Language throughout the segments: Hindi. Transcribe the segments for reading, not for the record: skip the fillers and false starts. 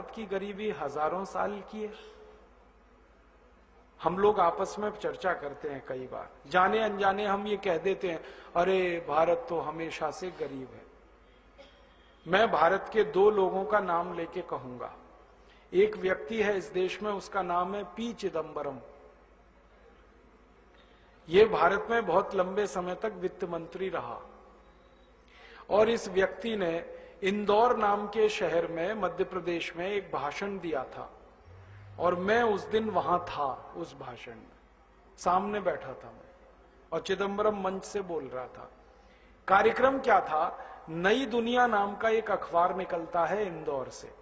भारत की गरीबी हजारों साल की है। हम लोग आपस में चर्चा करते हैं कई बार, जाने अनजाने हम ये कह देते हैं, अरे भारत तो हमेशा से गरीब है। मैं भारत के दो लोगों का नाम लेके कहूंगा। एक व्यक्ति है इस देश में, उसका नाम है पी चिदंबरम। ये भारत में बहुत लंबे समय तक वित्त मंत्री रहा और इस व्यक्ति ने इंदौर नाम के शहर में मध्य प्रदेश में एक भाषण दिया था और मैं उस दिन वहां था। उस भाषण में सामने बैठा था मैं और चिदंबरम मंच से बोल रहा था। कार्यक्रम क्या था? नई दुनिया नाम का एक अखबार निकलता है इंदौर से।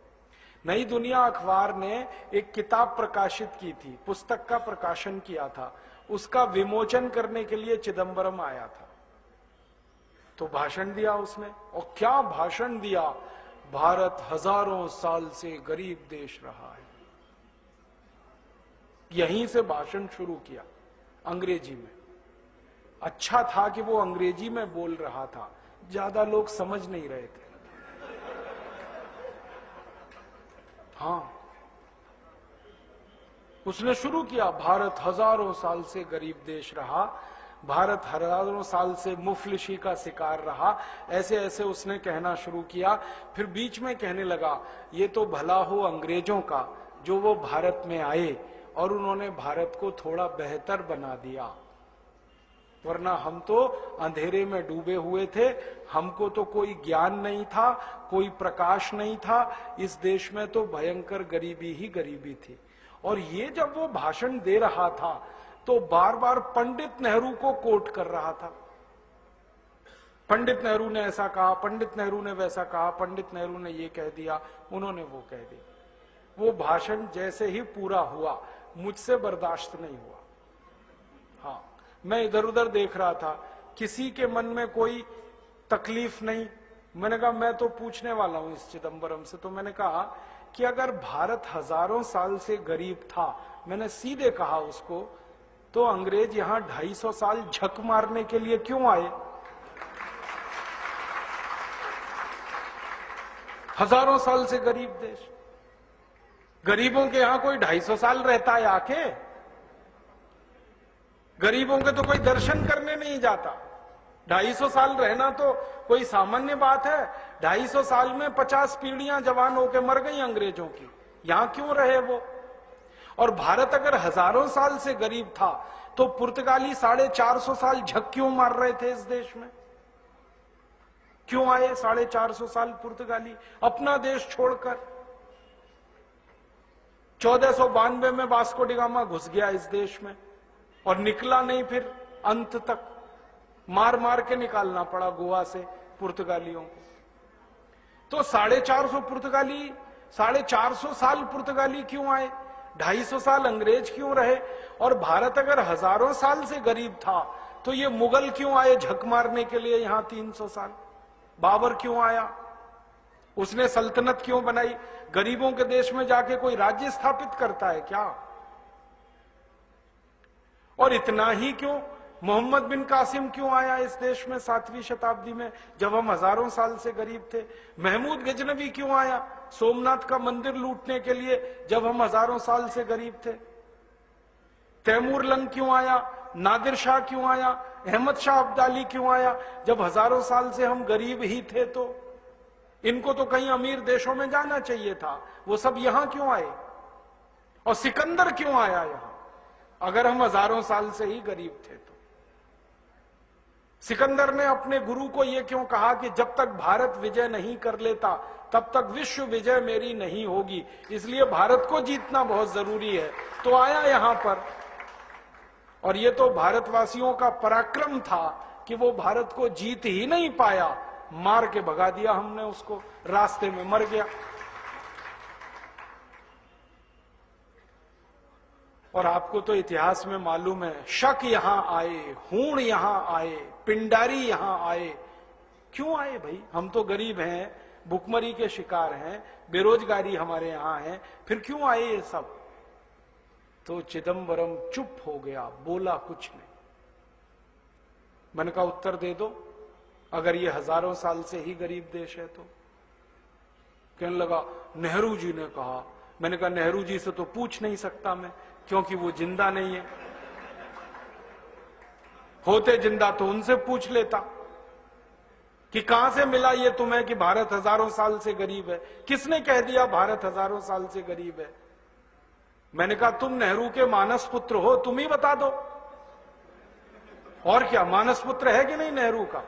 नई दुनिया अखबार ने एक किताब प्रकाशित की थी, पुस्तक का प्रकाशन किया था, उसका विमोचन करने के लिए चिदंबरम आया था। तो भाषण दिया उसने, और क्या भाषण दिया! भारत हजारों साल से गरीब देश रहा है। यहीं से भाषण शुरू किया, अंग्रेजी में। अच्छा था कि वो अंग्रेजी में बोल रहा था, ज्यादा लोग समझ नहीं रहे थे। हाँ, उसने शुरू किया, भारत हजारों साल से गरीब देश रहा, भारत हजारों साल से मुफलिसी का शिकार रहा, ऐसे ऐसे उसने कहना शुरू किया। फिर बीच में कहने लगा, ये तो भला हो अंग्रेजों का जो वो भारत में आए और उन्होंने भारत को थोड़ा बेहतर बना दिया, वरना हम तो अंधेरे में डूबे हुए थे, हमको तो कोई ज्ञान नहीं था, कोई प्रकाश नहीं था, इस देश में तो भयंकर गरीबी ही गरीबी थी। और ये जब वो भाषण दे रहा था तो बार बार पंडित नेहरू को कोट कर रहा था। पंडित नेहरू ने ऐसा कहा, पंडित नेहरू ने वैसा कहा, पंडित नेहरू ने ये कह दिया, उन्होंने वो कह दिया। वो भाषण जैसे ही पूरा हुआ मुझसे बर्दाश्त नहीं हुआ। हाँ, मैं इधर उधर देख रहा था, किसी के मन में कोई तकलीफ नहीं। मैंने कहा मैं तो पूछने वाला हूं इस चिदंबरम से। तो मैंने कहा कि अगर भारत हजारों साल से गरीब था, मैंने सीधे कहा उसको, तो अंग्रेज यहां 250 साल झक मारने के लिए क्यों आए? हजारों साल से गरीब देश, गरीबों के यहां कोई 250 साल रहता है आके? गरीबों के तो कोई दर्शन करने नहीं जाता। 250 साल रहना तो कोई सामान्य बात है। 250 साल में 50 पीढ़ियां जवान होकर मर गई अंग्रेजों की, यहां क्यों रहे वो? और भारत अगर हजारों साल से गरीब था तो पुर्तगाली 450 साल झक क्यों मार रहे थे इस देश में? क्यों आए 450 साल पुर्तगाली अपना देश छोड़कर? 1492 में वास्को डी गामा घुस गया इस देश में और निकला नहीं, फिर अंत तक मार मार के निकालना पड़ा गोवा से पुर्तगालियों को। तो 450 पुर्तगाली, 450 साल पुर्तगाली क्यों आए? 250 साल अंग्रेज क्यों रहे? और भारत अगर हजारों साल से गरीब था तो ये मुगल क्यों आए झक मारने के लिए यहां 300 साल? बाबर क्यों आया? उसने सल्तनत क्यों बनाई? गरीबों के देश में जाके कोई राज्य स्थापित करता है क्या? और इतना ही क्यों, मोहम्मद बिन कासिम क्यों आया इस देश में 7वीं शताब्दी में, जब हम हजारों साल से गरीब थे? महमूद गजनवी क्यों आया सोमनाथ का मंदिर लूटने के लिए, जब हम हजारों साल से गरीब थे? तैमूर लंग क्यों आया? नादिर शाह क्यों आया? अहमद शाह अब्दाली क्यों आया, जब हजारों साल से हम गरीब ही थे? तो इनको तो कहीं अमीर देशों में जाना चाहिए था, वो सब यहां क्यों आए? और सिकंदर क्यों आया यहां, अगर हम हजारों साल से ही गरीब थे? तो सिकंदर ने अपने गुरु को यह क्यों कहा कि जब तक भारत विजय नहीं कर लेता तब तक विश्व विजय मेरी नहीं होगी, इसलिए भारत को जीतना बहुत जरूरी है। तो आया यहां पर, और ये तो भारतवासियों का पराक्रम था कि वो भारत को जीत ही नहीं पाया, मार के भगा दिया हमने उसको, रास्ते में मर गया। और आपको तो इतिहास में मालूम है, शक यहां आए, हूण यहां आए, पिंडारी यहां आए। क्यों आए भाई? हम तो गरीब हैं, भुखमरी के शिकार हैं, बेरोजगारी हमारे यहां है, फिर क्यों आए ये सब? तो चिदंबरम चुप हो गया, बोला कुछ नहीं। मैंने कहा उत्तर दे दो, अगर ये हजारों साल से ही गरीब देश है तो कहने लगा नेहरू जी ने कहा। मैंने कहा नेहरू जी से तो पूछ नहीं सकता मैं, क्योंकि वो जिंदा नहीं है। होते जिंदा तो उनसे पूछ लेता कि कहां से मिला ये तुम्हें कि भारत हजारों साल से गरीब है। किसने कह दिया भारत हजारों साल से गरीब है? मैंने कहा तुम नेहरू के मानस पुत्र हो, तुम ही बता दो। और क्या, मानस पुत्र है कि नहीं नेहरू का?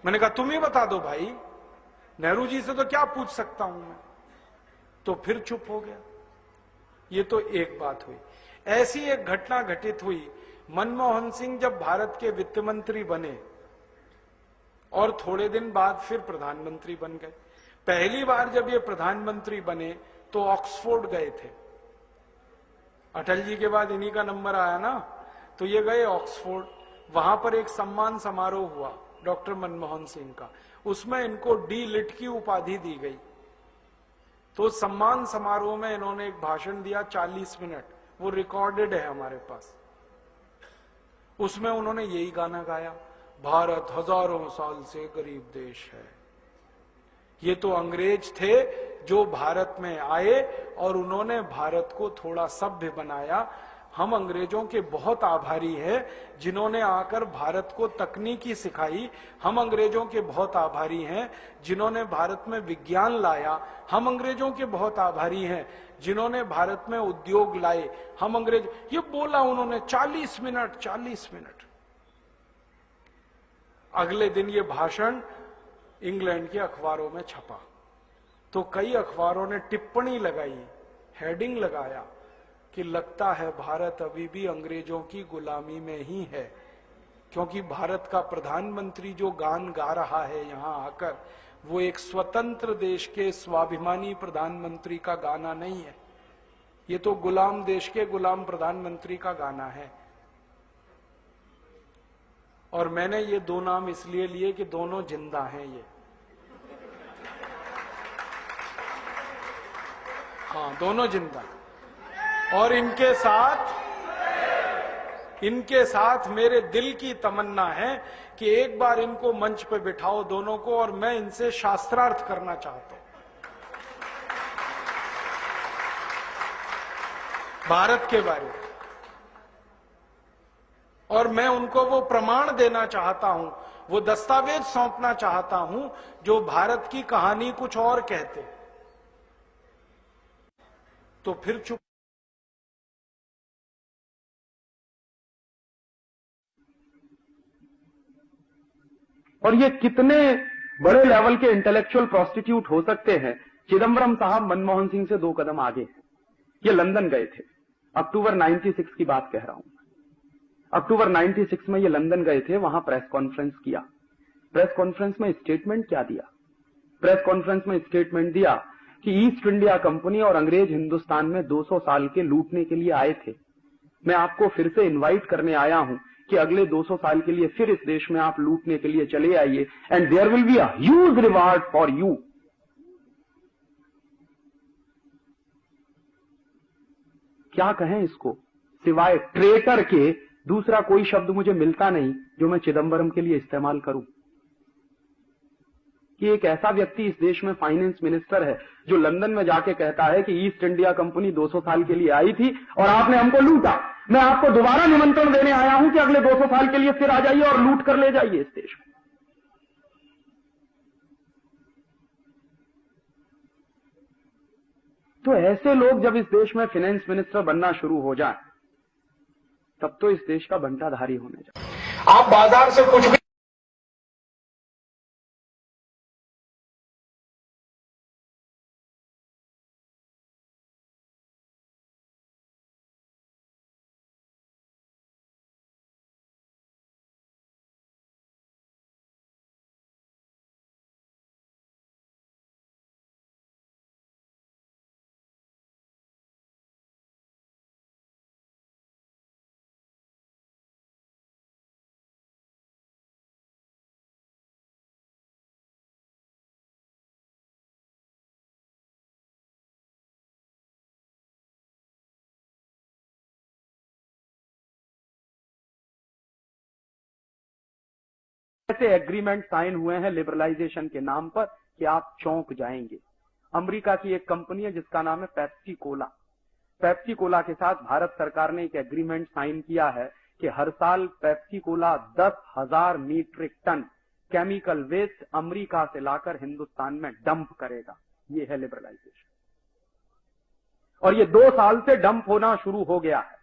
मैंने कहा तुम ही बता दो भाई, नेहरू जी से तो क्या पूछ सकता हूं मैं। तो फिर चुप हो गया। ये तो एक बात हुई। ऐसी एक घटना घटित हुई, मनमोहन सिंह जब भारत के वित्त मंत्री बने और थोड़े दिन बाद फिर प्रधानमंत्री बन गए। पहली बार जब ये प्रधानमंत्री बने तो ऑक्सफोर्ड गए थे। अटल जी के बाद इन्हीं का नंबर आया ना, तो ये गए ऑक्सफोर्ड। वहां पर एक सम्मान समारोह हुआ डॉक्टर मनमोहन सिंह का, उसमें इनको डी लिट की उपाधि दी गई। तो सम्मान समारोह में इन्होंने एक भाषण दिया 40 मिनट, वो रिकॉर्डेड है हमारे पास। उसमें उन्होंने यही गाना गाया, भारत हजारों साल से गरीब देश है। ये तो अंग्रेज थे जो भारत में आए और उन्होंने भारत को थोड़ा सभ्य बनाया। हम अंग्रेजों के बहुत आभारी हैं जिन्होंने आकर भारत को तकनीकी सिखाई। हम अंग्रेजों के बहुत आभारी हैं जिन्होंने भारत में विज्ञान लाया। हम अंग्रेजों के बहुत आभारी हैं जिन्होंने भारत में उद्योग लाए। हम अंग्रेज, ये बोला उन्होंने 40 मिनट, 40 मिनट। अगले दिन ये भाषण इंग्लैंड के अखबारों में छपा, तो कई अखबारों ने टिप्पणी लगाई, हेडिंग लगाया कि लगता है भारत अभी भी अंग्रेजों की गुलामी में ही है, क्योंकि भारत का प्रधानमंत्री जो गान गा रहा है यहां आकर, वो एक स्वतंत्र देश के स्वाभिमानी प्रधानमंत्री का गाना नहीं है। ये तो गुलाम देश के गुलाम प्रधानमंत्री का गाना है। और मैंने ये दो नाम इसलिए लिए कि दोनों जिंदा हैं ये। हाँ, दोनों जिंदा। और इनके साथ मेरे दिल की तमन्ना है कि एक बार इनको मंच पे बिठाओ दोनों को, और मैं इनसे शास्त्रार्थ करना चाहता हूं भारत के बारे में। और मैं उनको वो प्रमाण देना चाहता हूं, वो दस्तावेज सौंपना चाहता हूं जो भारत की कहानी कुछ और कहते। तो फिर चुप। और ये कितने बड़े लेवल के इंटेलेक्चुअल प्रोस्टिट्यूट हो सकते हैं। चिदंबरम साहब मनमोहन सिंह से 2 कदम आगे हैं। ये लंदन गए थे, अक्टूबर 96 की बात कह रहा हूं। अक्टूबर 96 में ये लंदन गए थे, वहां प्रेस कॉन्फ्रेंस किया। प्रेस कॉन्फ्रेंस में स्टेटमेंट क्या दिया? प्रेस कॉन्फ्रेंस में स्टेटमेंट दिया कि ईस्ट इंडिया कंपनी और अंग्रेज हिंदुस्तान में 200 साल के लूटने के लिए आए थे। मैं आपको फिर से इनवाइट करने आया हूं कि अगले 200 साल के लिए फिर इस देश में आप लूटने के लिए चले आइए, and there will be a huge reward for you. क्या कहें इसको, सिवाय ट्रेटर के दूसरा कोई शब्द मुझे मिलता नहीं जो मैं चिदंबरम के लिए इस्तेमाल करूं। कि एक ऐसा व्यक्ति इस देश में फाइनेंस मिनिस्टर है जो लंदन में जाके कहता है कि ईस्ट इंडिया कंपनी 200 साल के लिए आई थी और आपने हमको लूटा। मैं आपको दोबारा निमंत्रण देने आया हूं कि अगले 200 साल के लिए फिर आ जाइए और लूट कर ले जाइए इस देश में। तो ऐसे लोग जब इस देश में फाइनेंस मिनिस्टर बनना शुरू हो जाए, तब तो इस देश का बंटाधारी होने जाए। आप बाजार से कुछ भी ऐसे एग्रीमेंट साइन हुए हैं लिबरलाइजेशन के नाम पर कि आप चौंक जाएंगे। अमेरिका की एक कंपनी है जिसका नाम है पेप्सी कोला। पेप्सी कोला के साथ भारत सरकार ने एक एग्रीमेंट साइन किया है कि हर साल Pepsi cola 10,000 metric ton chemical waste America से लाकर हिंदुस्तान में डंप करेगा। ये है लिबरलाइजेशन, और ये 2 साल से डंप होना शुरू हो गया है।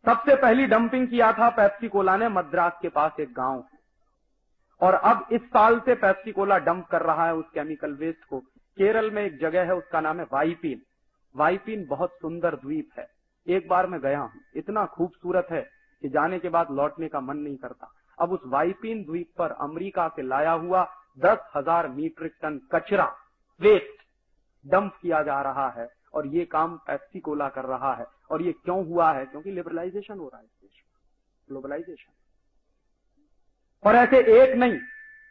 सबसे पहली डंपिंग किया था पेप्सी कोला ने मद्रास के पास एक गांव है, और अब इस साल से पेप्सी कोला डंप कर रहा है उस केमिकल वेस्ट को। केरल में एक जगह है, उसका नाम है वाइपीन। वाइपीन बहुत सुंदर द्वीप है, एक बार मैं गया हूं, इतना खूबसूरत है कि जाने के बाद लौटने का मन नहीं करता। अब उस वाइपीन द्वीप पर अमेरिका से लाया हुआ 10,000 मीट्रिक टन कचरा वेस्ट डंप किया जा रहा है, और ये काम पेप्सी कोला कर रहा है। और ये क्यों हुआ है? क्योंकि लिबरलाइजेशन हो रहा है इस देश में, ग्लोबलाइजेशन। और ऐसे एक नहीं,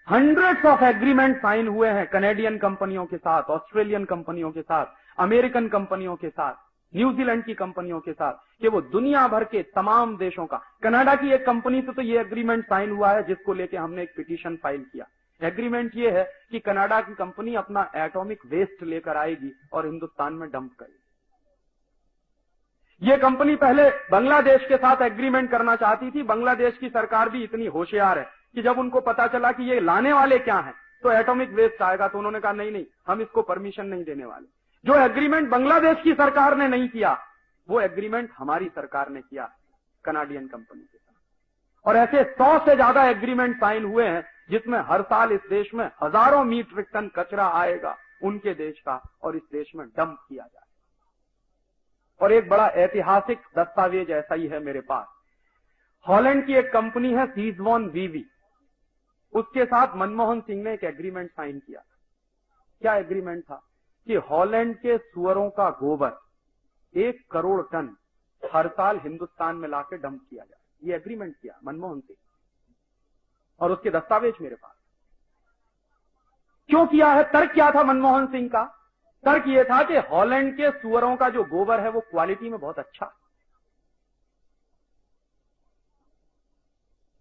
हंड्रेड्स ऑफ एग्रीमेंट साइन हुए हैं कनेडियन कंपनियों के साथ, ऑस्ट्रेलियन कंपनियों के साथ, अमेरिकन कंपनियों के साथ, न्यूजीलैंड की कंपनियों के साथ, कि वो दुनिया भर के तमाम देशों का। कनाडा की एक कंपनी से तो ये एग्रीमेंट साइन हुआ है जिसको लेके हमने एक पिटीशन फाइल किया। एग्रीमेंट ये है कि कनाडा की कंपनी अपना एटॉमिक वेस्ट लेकर आएगी और हिंदुस्तान में डंप करेगी। ये कंपनी पहले बांग्लादेश के साथ एग्रीमेंट करना चाहती थी। बांग्लादेश की सरकार भी इतनी होशियार है कि जब उनको पता चला कि ये लाने वाले क्या हैं, तो एटॉमिक वेस्ट आएगा, तो उन्होंने कहा नहीं, हम इसको परमिशन नहीं देने वाले। जो एग्रीमेंट बांग्लादेश की सरकार ने नहीं किया, वो एग्रीमेंट हमारी सरकार ने किया कनाडियन कंपनी के साथ। और ऐसे 100 से ज्यादा एग्रीमेंट साइन हुए हैं जिसमें हर साल इस देश में हजारों मीट्रिक टन कचरा आएगा उनके देश का, और इस देश में डंप किया जाएगा। और एक बड़ा ऐतिहासिक दस्तावेज ऐसा ही है मेरे पास। हॉलैंड की एक कंपनी है सीजवॉन वीवी, उसके साथ मनमोहन सिंह ने एक एग्रीमेंट साइन किया था। क्या एग्रीमेंट था? कि हॉलैंड के सुअरों का गोबर 1 करोड़ टन हर साल हिंदुस्तान में लाके डंप किया जाए। ये एग्रीमेंट किया मनमोहन सिंह, और उसके दस्तावेज मेरे पास। क्यों किया है? तर्क क्या था मनमोहन सिंह का? तर्क यह था कि हॉलैंड के सुअरों का जो गोबर है वो क्वालिटी में बहुत अच्छा।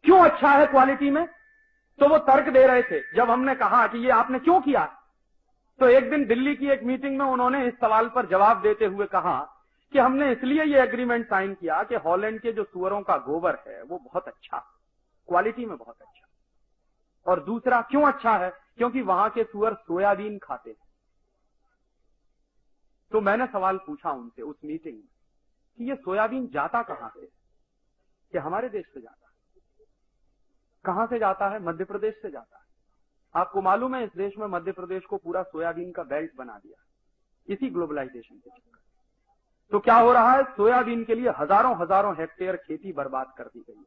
क्यों अच्छा है क्वालिटी में? तो वो तर्क दे रहे थे। जब हमने कहा कि ये आपने क्यों किया, तो एक दिन दिल्ली की एक मीटिंग में उन्होंने इस सवाल पर जवाब देते हुए कहा कि हमने इसलिए ये एग्रीमेंट साइन किया कि हॉलैंड के जो सुअरों का गोबर है वो बहुत अच्छा, क्वालिटी में बहुत अच्छा। और दूसरा क्यों अच्छा है? क्योंकि वहां के सुअर सोयाबीन खाते हैं। तो मैंने सवाल पूछा उनसे उस मीटिंग में कि ये सोयाबीन जाता कहां से? कि हमारे देश से जाता है। कहां से जाता है? मध्य प्रदेश से जाता है। आपको मालूम है इस देश में मध्य प्रदेश को पूरा सोयाबीन का बेल्ट बना दिया इसी ग्लोबलाइजेशन के चक्कर। तो क्या हो रहा है? सोयाबीन के लिए हजारों हेक्टेयर खेती बर्बाद कर दी गई है।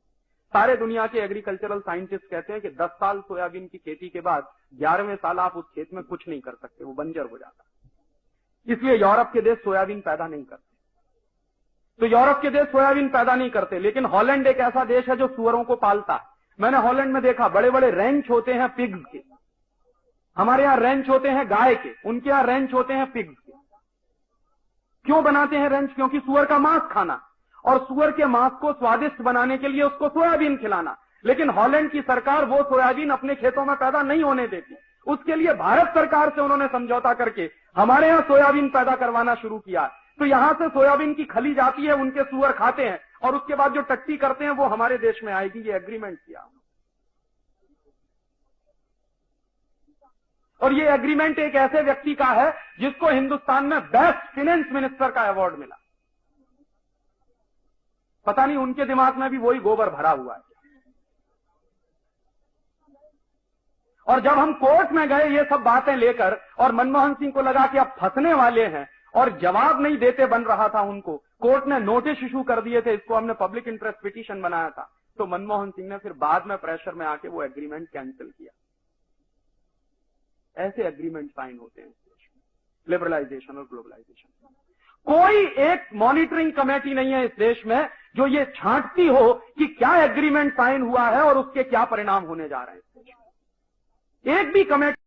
सारे दुनिया के एग्रीकल्चरल साइंटिस्ट कहते हैं कि 10 साल सोयाबीन की खेती के बाद 11वें साल आप उस खेत में कुछ नहीं कर सकते, वो बंजर हो जाता। इसलिए यूरोप के देश सोयाबीन पैदा नहीं करते। तो यूरोप के देश सोयाबीन पैदा नहीं करते, लेकिन हॉलैंड एक ऐसा देश है जो सुअरों को पालता है। मैंने हॉलैंड में देखा बड़े बड़े रेंच होते हैं पिग्स के। हमारे यहां रेंच होते हैं गाय के, उनके यहां रेंच होते हैं पिग्स के। क्यों बनाते हैं रेंच? क्योंकि सुअर का मांस खाना, और सुअर के मांस को स्वादिष्ट बनाने के लिए उसको सोयाबीन खिलाना। लेकिन हॉलैंड की सरकार वो सोयाबीन अपने खेतों में पैदा नहीं होने देती। उसके लिए भारत सरकार से उन्होंने समझौता करके हमारे यहां सोयाबीन पैदा करवाना शुरू किया। तो यहां से सोयाबीन की खली जाती है, उनके सुअर खाते हैं, और उसके बाद जो टट्टी करते हैं वो हमारे देश में आएगी। ये एग्रीमेंट किया। और ये एग्रीमेंट एक ऐसे व्यक्ति का है जिसको हिंदुस्तान में बेस्ट फाइनेंस मिनिस्टर का अवार्ड मिला। पता नहीं उनके दिमाग में भी वही गोबर भरा हुआ है। और जब हम कोर्ट में गए ये सब बातें लेकर, और मनमोहन सिंह को लगा कि अब फंसने वाले हैं, और जवाब नहीं देते बन रहा था उनको, कोर्ट ने नोटिस इशू कर दिए थे, इसको हमने पब्लिक इंटरेस्ट पिटीशन बनाया था। तो मनमोहन सिंह ने फिर बाद में प्रेशर में आके वो एग्रीमेंट कैंसिल किया। ऐसे एग्रीमेंट साइन होते हैं लिबरलाइजेशन और ग्लोबलाइजेशन। कोई एक मॉनिटरिंग कमेटी नहीं है इस देश में जो ये छांटती हो कि क्या एग्रीमेंट साइन हुआ है और उसके क्या परिणाम होने जा रहे हैं। एक भी कमेटी